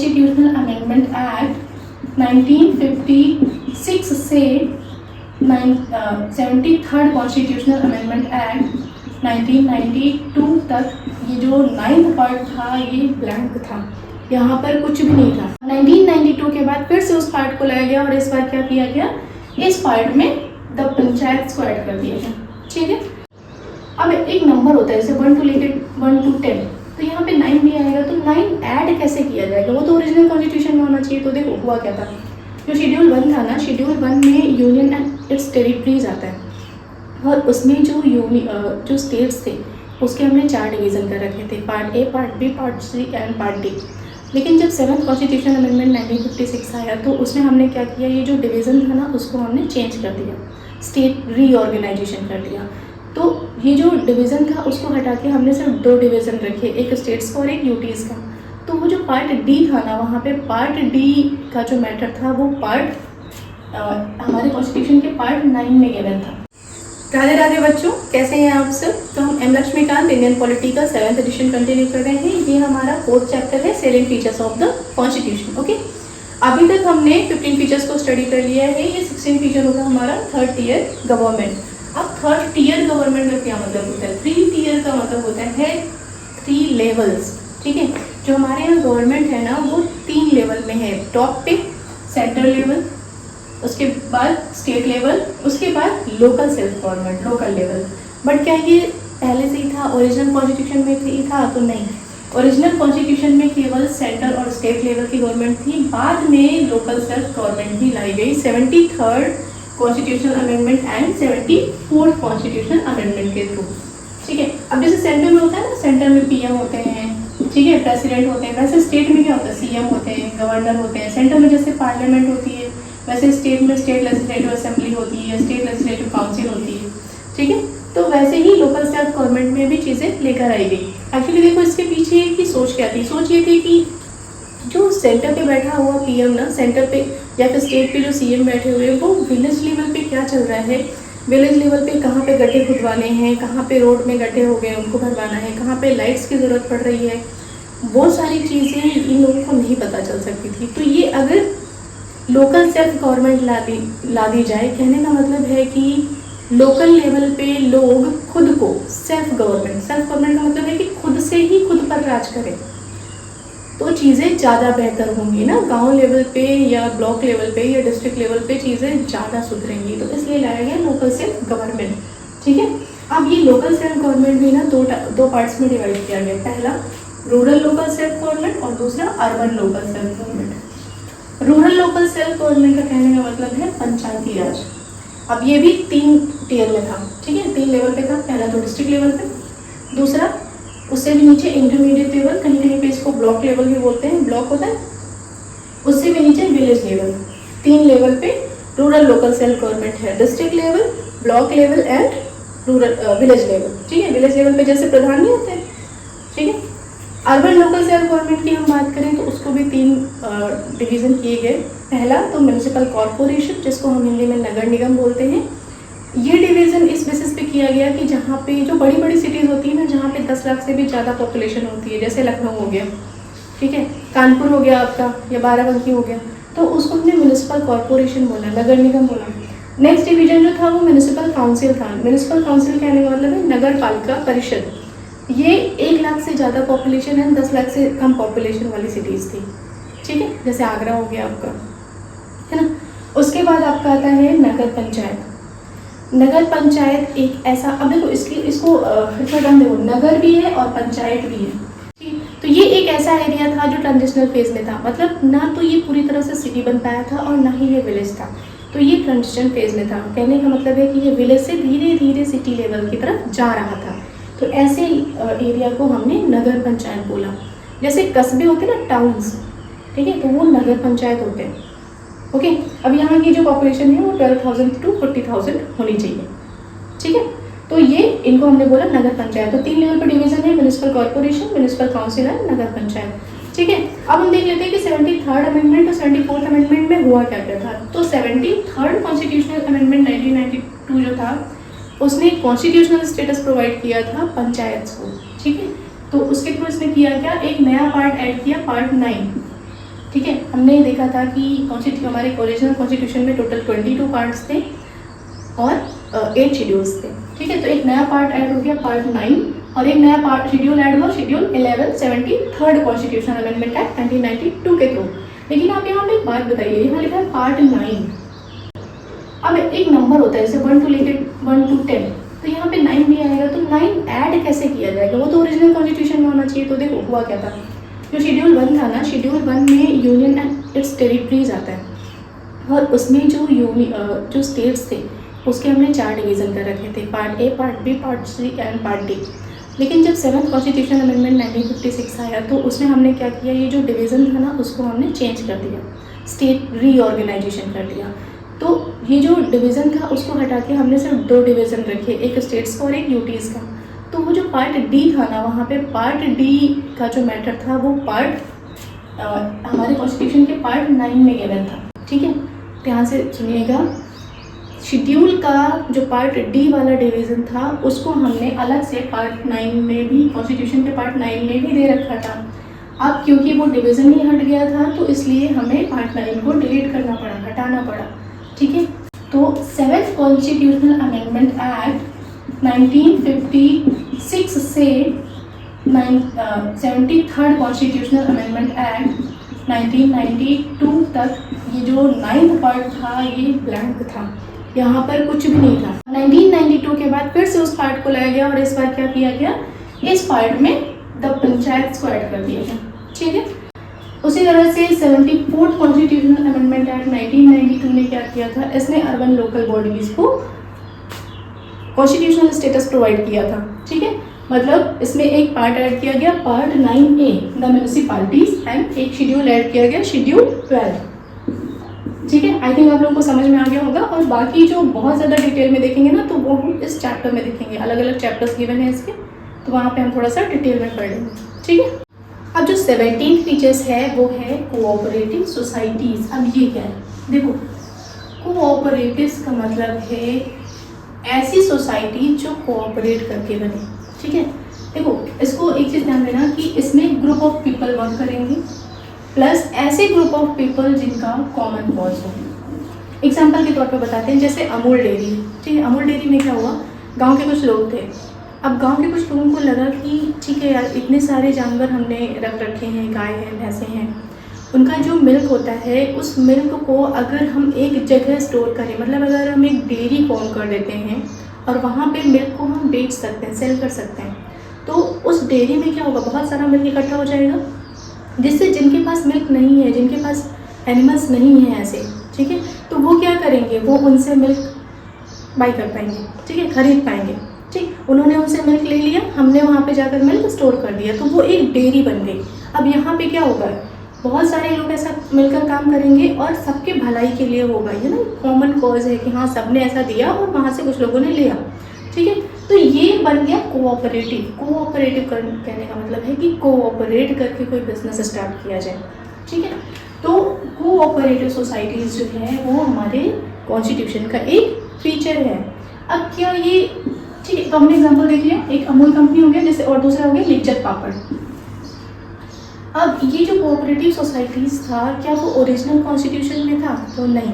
Constitutional amendment act 1956 से 73rd constitutional amendment act 1992 तक ये जो 9th पार्ट था ये ब्लैंक था, यहाँ पर कुछ भी नहीं था। 1992 के बाद फिर से उस पार्ट को लाया गया और इस बार क्या किया गया, इस पार्ट में द पंचायत को ऐड कर दिया गया। ठीक है, अब एक नंबर होता है जैसे 1 to लेके 1 to 10, तो यहाँ पे 9 भी आएगा, तो 9 ऐड कैसे किया जाएगा, वो तो ओरिजिनल कॉन्स्टिट्यूशन में होना चाहिए। तो देखो हुआ क्या था, जो शेड्यूल 1 था ना, शेड्यूल 1 में यूनियन एंड इट्स टेरिटरीज आता है और उसमें जो स्टेट्स थे उसके हमने 4 डिवीज़न कर रखे थे, part A, part B, part C and part D. लेकिन जब 7th कॉन्स्टिट्यूशन अमेंडमेंट 1956 आया तो उसमें हमने क्या किया, ये जो डिवीज़न था ना उसको हमने चेंज कर दिया, स्टेट रीऑर्गेनाइजेशन कर दिया। तो ये जो डिवीज़न था उसको हटा के हमने सिर्फ 2 डिवीज़न रखे, एक स्टेट्स का और एक यूटीज़ का। तो वो जो पार्ट डी था ना, वहाँ पे पार्ट डी का जो मैटर था वो पार्ट हमारे कॉन्स्टिट्यूशन के पार्ट 9 में गिवन था। राधे राधे बच्चों, कैसे हैं आप सब। तो हम एम लक्ष्मीकांत इंडियन पॉलिटी का 7th एडिशन कंटिन्यू कर रहे हैं। ये हमारा 4th चैप्टर है, selling features of the constitution. Okay, अभी तक हमने 15 फीचर्स को स्टडी कर लिया है। ये 16 फीचर होगा हमारा 3rd टियर गवर्नमेंट। अब 3rd टियर गवर्नमेंट का क्या मतलब होता है, 3 टियर का मतलब होता है 3 लेवल्स। ठीक है, जो हमारे यहाँ गवर्नमेंट है ना वो 3 लेवल में है, टॉप पे सेंट्रल लेवल, उसके बाद स्टेट लेवल, उसके बाद local self government, local level. But क्या ये पहले से ही था, ओरिजिनल कॉन्स्टिट्यूशन में ही था? तो नहीं, ओरिजिनल कॉन्स्टिट्यूशन में केवल सेंट्रल और स्टेट लेवल की गवर्नमेंट थी, बाद में लोकल सेल्फ गवर्नमेंट भी लाई गई 73rd constitutional amendment and 74th constitutional amendment के थ्रू। ठीक है, अब जैसे सेंटर में होता है ना, सेंटर में पीएम होते हैं, ठीक है, प्रेसिडेंट होते हैं, वैसे स्टेट में क्या होता है, सीएम होते हैं, गवर्नर होते हैं। सेंटर में जैसे पार्लियामेंट होती है, वैसे स्टेट में स्टेट लेजिस्लेटिव असेंबली होती है, स्टेट लेजिस्लेटिव काउंसिल होती है। ठीक है, तो वैसे ही लोकल सेल्फ गवर्नमेंट में भी चीज़ें लेकर आई गई। एक्चुअली देखो इसके पीछे की सोच क्या थी, सोच ये थी कि जो सेंटर पे बैठा हुआ पीएम ना, सेंटर पे या फिर स्टेट पे जो सीएम बैठे हुए हैं, वो विलेज लेवल पे क्या चल रहा है, विलेज लेवल पे कहाँ पे गड्ढे खुदवाने हैं, कहाँ पे रोड में गड्ढे हो गए उनको भरवाना है, कहाँ पे लाइट्स की ज़रूरत पड़ रही है, वो सारी चीज़ें इन लोगों को नहीं पता चल सकती थी। तो ये अगर लोकल सेल्फ गवर्नमेंट ला दी जाए, कहने का मतलब है कि लोकल लेवल पे लोग खुद को सेल्फ गवर्नमेंट का मतलब है कि खुद से ही खुद पर राज करें, तो चीज़ें ज़्यादा बेहतर होंगी ना। गांव लेवल पे या ब्लॉक लेवल पे या डिस्ट्रिक्ट लेवल पे चीज़ें ज़्यादा सुधरेंगी, तो इसलिए लाया गया लोकल सेल्फ गवर्नमेंट। ठीक है, अब ये लोकल सेल्फ गवर्नमेंट भी ना दो पार्ट्स में डिवाइड किया गया, पहला रूरल लोकल सेल्फ गवर्नमेंट और दूसरा urban local self government. Rural local self government का कहने का मतलब है पंचायती राज। अब ये भी 3 टियर में था, ठीक है, 3 लेवल पे था। पहला तो डिस्ट्रिक्ट लेवल पे, दूसरा उससे भी नीचे इंटरमीडिएट लेवल, कहीं कहीं पे इसको ब्लॉक लेवल भी बोलते हैं, ब्लॉक होता है, उससे भी नीचे विलेज लेवल। 3 लेवल पे रूरल लोकल सेल्फ गवर्नमेंट है, district level, block level and rural village level. ठीक है, विलेज लेवल पे जैसे प्रधान नहीं होते, ठीक है। अर्बन लोकल सेल्फ गवर्नमेंट की हम बात करें तो उसको भी 3 डिवीज़न किए गए। पहला तो म्यूनिसिपल कॉरपोरेशन, जिसको हम हिंदी में नगर निगम बोलते हैं। ये डिवीज़न इस बेसिस पे किया गया कि जहाँ पे जो बड़ी बड़ी सिटीज़ होती है ना, जहाँ पे 10 लाख से भी ज़्यादा पॉपुलेशन होती है, जैसे लखनऊ हो गया, ठीक है, कानपुर हो गया आपका, या बाराबंकी हो गया, तो उसको हमने म्यूनिसिपल कॉरपोरेशन बोला, नगर निगम बोला। नेक्स्ट डिवीज़न जो था वो म्यूनिसिपल काउंसिल था। म्यूनिसिपल काउंसिल कहने का मतलब है नगर पालिका परिषद। ये 1 लाख से ज़्यादा पॉपुलेशन है, 10 लाख से कम पॉपुलेशन वाली सिटीज़ थी, ठीक है, जैसे आगरा हो गया आपका, है ना। उसके बाद आपका आता है नगर पंचायत। नगर पंचायत एक ऐसा, अब देखो इसको टर्म देखो, नगर भी है और पंचायत भी है। तो ये एक ऐसा एरिया था जो ट्रांजिशनल फेज में था, मतलब ना तो ये पूरी तरह से सिटी बन पाया था और ना ही ये विलेज था, तो ये ट्रांजिशन फेज में था। कहने का मतलब है कि ये विलेज से धीरे धीरे सिटी लेवल की तरफ जा रहा था। तो ऐसे एरिया को हमने नगर पंचायत बोला। जैसे कस्बे होते हैं ना, टाउन्स, ठीक है, तो वो नगर पंचायत होते हैं। ओके, अब यहाँ की जो पॉपुलेशन है वो 12,000 to 40,000 होनी चाहिए, ठीक है। तो ये इनको हमने बोला नगर पंचायत। तो 3 लेवल पर डिवीजन है, म्यूनिसिपल कॉर्पोरेशन, म्यूनिसिपल काउंसिल और नगर पंचायत, ठीक है। अब हम देख लेते हैं कि 73rd अमेंडमेंट और 74th अमेंडमेंट में हुआ क्या क्या था। तो 73rd कॉन्स्टिट्यूशनल अमेंडमेंट 1992 जो था, उसने कॉन्स्टिट्यूशनल स्टेटस प्रोवाइड किया था पंचायत को, ठीक है। तो उसके थ्रू इसने किया क्या, एक नया पार्ट ऐड किया, पार्ट 9, ठीक है, हमने देखा था कि हमारे ओरिजिनल कॉन्स्टिट्यूशन में टोटल 22 पार्ट्स थे और 8 शेड्यूल्स थे। ठीक है, तो एक नया पार्ट ऐड हो गया, पार्ट 9, और एक नया पार्ट शेड्यूल ऐड हुआ, schedule 11, 73rd constitution amendment act 1992 के थ्रू। लेकिन आप यहाँ पे एक बात बताइए, यहाँ लिखा है पार्ट 9। अब एक नंबर होता है जैसे 1 to लेके 1 to 10, तो यहाँ पे 9 भी आएगा, तो 9 ऐड कैसे किया जाएगा? वो तो ओरिजिनल कॉन्स्टिट्यूशन में होना चाहिए। तो देखो हुआ क्या था, जो शेड्यूल 1 था ना, शेड्यूल 1 में यूनियन एंड इट्स टेरिटरीज आता है, और उसमें जो स्टेट्स थे उसके हमने 4 डिवीज़न कर रखे थे, part A, part B, part C and part D. लेकिन जब 7th कॉन्स्टिट्यूशन अमेंडमेंट 1956 आया तो उसमें हमने क्या किया, ये जो डिवीज़न था ना उसको हमने चेंज कर दिया, स्टेट रीऑर्गेनाइजेशन कर दिया। तो ये जो डिवीज़न था उसको हटा के हमने सिर्फ 2 डिवीज़न रखे, एक स्टेट्स का और एक यूटीज़ का। तो वो जो पार्ट डी था ना, वहाँ पे पार्ट डी का जो मैटर था वो पार्ट हमारे कॉन्स्टिट्यूशन के पार्ट 9 में गिवन था। ठीक है, ध्यान से सुनिएगा, शेड्यूल का जो पार्ट डी वाला डिवीज़न था उसको हमने अलग से पार्ट 9 में भी, कॉन्स्टिट्यूशन के पार्ट 9 में भी दे रखा था। अब क्योंकि वो डिवीज़न ही हट गया था तो इसलिए हमें पार्ट 9 को डिलीट करना पड़ा, हटाना पड़ा। ठीक है, तो 7th कॉन्स्टिट्यूशनल अमेंडमेंट एक्ट 1956 से 73rd कॉन्स्टिट्यूशनल अमेंडमेंट एक्ट 1992 तक ये जो 9th पार्ट था ये ब्लैंक था, यहाँ पर कुछ भी नहीं था। 1992 के बाद फिर से उस पार्ट को लाया गया और इस बार क्या किया गया, इस पार्ट में द पंचायत को ऐड कर दिया गया। ठीक है, उसी तरह से 74th कॉन्स्टिट्यूशनल अमेंडमेंट एक्ट 1992 ने क्या किया था, इसने अर्बन लोकल बॉडीज को कॉन्स्टिट्यूशनल स्टेटस प्रोवाइड किया था। ठीक है, मतलब इसमें एक पार्ट ऐड किया गया, part 9A the municipalities, and एक शेड्यूल ऐड किया गया, शेड्यूल 12। ठीक है, आई थिंक आप लोगों को समझ में आ गया होगा। और बाकी जो बहुत ज़्यादा डिटेल में देखेंगे ना तो वो हम इस चैप्टर में देखेंगे, अलग अलग चैप्टर्स गिवन है इसके, तो वहाँ पे हम थोड़ा सा डिटेल में पढ़ लेंगे। ठीक है, अब जो 17th फीचर्स है वो है कोऑपरेटिव सोसाइटीज़। अब ये क्या है, देखो कोऑपरेटिव्स का मतलब है ऐसी सोसाइटी जो कोऑपरेट करके बने। ठीक है, देखो इसको एक चीज़ ध्यान देना कि इसमें ग्रुप ऑफ पीपल वर्क करेंगे प्लस ऐसे ग्रुप ऑफ पीपल जिनका कॉमन कॉज हो। एग्जाम्पल के तौर पे बताते हैं, जैसे अमूल डेयरी। ठीक है, अमूल डेयरी में क्या हुआ, गांव के कुछ लोग थे। अब गांव के कुछ लोगों को लगा कि ठीक है यार, इतने सारे जानवर हमने रख रखे हैं, गाय हैं, भैंसे हैं, उनका जो मिल्क होता है उस मिल्क को अगर हम एक जगह स्टोर करें, मतलब अगर हम एक डेयरी फॉर्म कर देते हैं और वहाँ पे मिल्क को हम बेच सकते हैं, सेल कर सकते हैं, तो उस डेयरी में क्या होगा, बहुत सारा मिल्क इकट्ठा हो जाएगा, जिससे जिनके पास मिल्क नहीं है, जिनके पास एनिमल्स नहीं है ऐसे, ठीक है, तो वो क्या करेंगे, वो उनसे मिल्क बाई कर पाएंगे। ठीक है, खरीद पाएंगे। ठीक, उन्होंने उनसे मिल्क ले लिया, हमने वहाँ पे जाकर मिल्क स्टोर कर दिया, तो वो एक डेयरी बन गई। अब यहाँ पे क्या होगा, बहुत सारे लोग ऐसा मिलकर काम करेंगे और सबके भलाई के लिए होगा, ये ना कॉमन कॉज है कि हाँ सबने ऐसा दिया और वहाँ से कुछ लोगों ने लिया। ठीक है, तो ये बन गया कोऑपरेटिव। कोऑपरेटिव कहने का मतलब है कि कोऑपरेट करके कोई बिजनेस स्टार्ट किया जाए। ठीक है, तो कोऑपरेटिव सोसाइटीज़ जो है वो हमारे कॉन्स्टिट्यूशन का एक फीचर है। अब क्या ये, ठीक है, तो हमने एग्जाम्पल देख लिया, एक अमूल कंपनी हो गया जैसे, और दूसरा हो गया लिज्जत पापड़। अब ये जो कोऑपरेटिव सोसाइटीज़ था, क्या वो ओरिजिनल कॉन्स्टिट्यूशन में था? तो नहीं,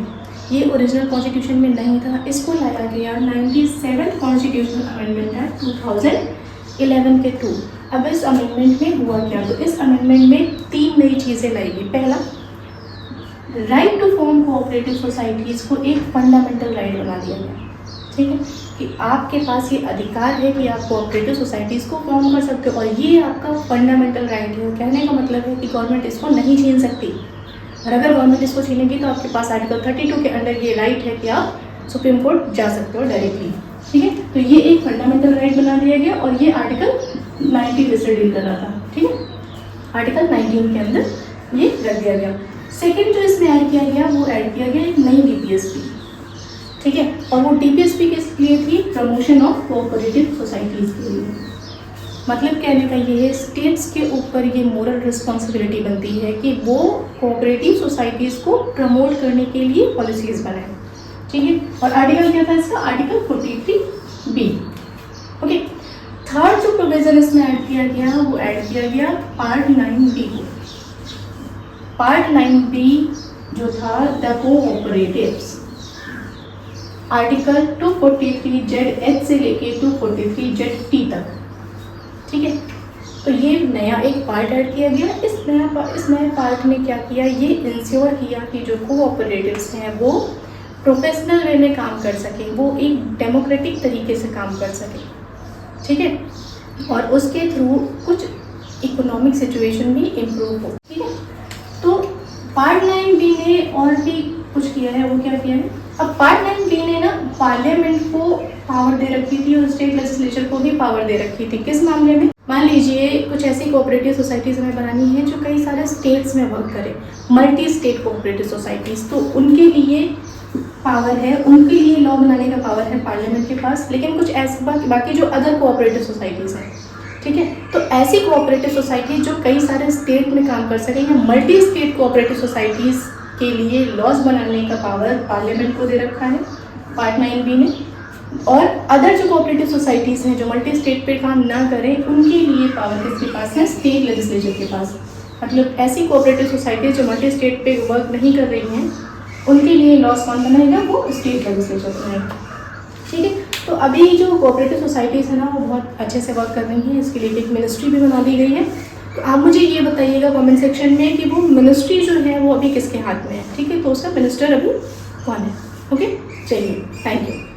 ये ओरिजिनल कॉन्स्टिट्यूशन में नहीं था। इसको लाया गया 97th कॉन्स्टिट्यूशनल अमेंडमेंट एक्ट 2011 के थ्रू। अब इस अमेंडमेंट में हुआ क्या, तो इस अमेंडमेंट में 3 नई चीज़ें लाई गई। पहला, right to form cooperative societies को एक फंडामेंटल राइट बना दिया गया। ठीक है, कि आपके पास ये अधिकार है कि आप कोऑपरेटिव सोसाइटीज़ को फॉर्म कर सकते हो और ये आपका फंडामेंटल राइट है। कहने का मतलब है कि गवर्नमेंट इसको नहीं छीन सकती, और अगर गवर्नमेंट इसको छीनेगी तो आपके पास आर्टिकल 32 के अंडर ये राइट है कि आप सुप्रीम कोर्ट जा सकते हो डायरेक्टली। ठीक है, तो ये एक फंडामेंटल राइट बना दिया गया और ये आर्टिकल 19 से डील कर रहा था। ठीक है, आर्टिकल 19 के अंदर ये रख दिया गया। सेकेंड जो इसमें ऐड किया गया वो ऐड किया गया एक नई DPSP। ठीक है, और वो DPSP किस लिए थी, प्रमोशन ऑफ कोऑपरेटिव सोसाइटीज़ के लिए। मतलब कहने का ये है, स्टेट्स के ऊपर ये मोरल रिस्पॉन्सिबिलिटी बनती है कि वो कोऑपरेटिव सोसाइटीज़ को प्रमोट करने के लिए पॉलिसीज़ बनाएं। ठीक है, और आर्टिकल क्या था इसका, आर्टिकल 43B। ओके, थर्ड जो प्रोविजन इसमें ऐड किया गया वो ऐड किया गया पार्ट 9B को। पार्ट 9B जो था द कोऑपरेटिव्स, आर्टिकल 243ZH से लेके 243ZT तक, ठीक है। तो ये नया एक पार्ट ऐड किया गया। इस नए पार्ट ने क्या किया, ये इंश्योर किया कि जो कोऑपरेटिव्स हैं वो प्रोफेशनल वे में काम कर सकें, वो एक डेमोक्रेटिक तरीके से काम कर सकें, ठीक है, और उसके थ्रू कुछ इकोनॉमिक सिचुएशन भी इम्प्रूव हो, ठीक है। तो पार्ट 9B ने और भी कुछ किया है, वो क्या किया है, अब पार्ट 9B ने ना पार्लियामेंट को पावर दे रखी थी और स्टेट लेजिस्लेचर को भी पावर दे रखी थी। किस मामले में, मान लीजिए कुछ ऐसी कोऑपरेटिव सोसाइटीज़ हमें बनानी है जो कई सारे स्टेट्स में वर्क करें, मल्टी स्टेट कोऑपरेटिव सोसाइटीज़, तो उनके लिए पावर है, उनके लिए लॉ बनाने का पावर है पार्लियामेंट के पास। लेकिन कुछ ऐसे बाकी जो अदर कोऑपरेटिव सोसाइटीज़ हैं, ठीक है, तो ऐसी कोऑपरेटिव सोसाइटी जो कई सारे स्टेट में काम कर सकें या मल्टी स्टेट कोऑपरेटिव सोसाइटीज़ के लिए लॉज बनाने का पावर पार्लियामेंट को दे रखा है पार्ट 9B ने। और अदर जो कोऑपरेटिव सोसाइटीज़ हैं जो मल्टी स्टेट पे काम ना करें, उनके लिए पावर किसके पास है, स्टेट लेजिस्लेचर के पास। मतलब ऐसी कोऑपरेटिव सोसाइटीज़ जो मल्टी स्टेट पे वर्क नहीं कर रही हैं, उनके लिए लॉस कौन बनाएगा, वो स्टेट लेजिस्लेचर बनाएगा, ठीक है। तो अभी जो कोऑपरेटिव सोसाइटीज़ है ना वो बहुत अच्छे से वर्क कर रही हैं, इसके लिए एक मिनिस्ट्री भी बना दी गई है। तो आप मुझे ये बताइएगा कमेंट सेक्शन में कि वो मिनिस्ट्री जो है वो अभी किसके हाथ में है, ठीक है, तो उसका मिनिस्टर अभी कौन है। ओके, चलिए, थैंक यू।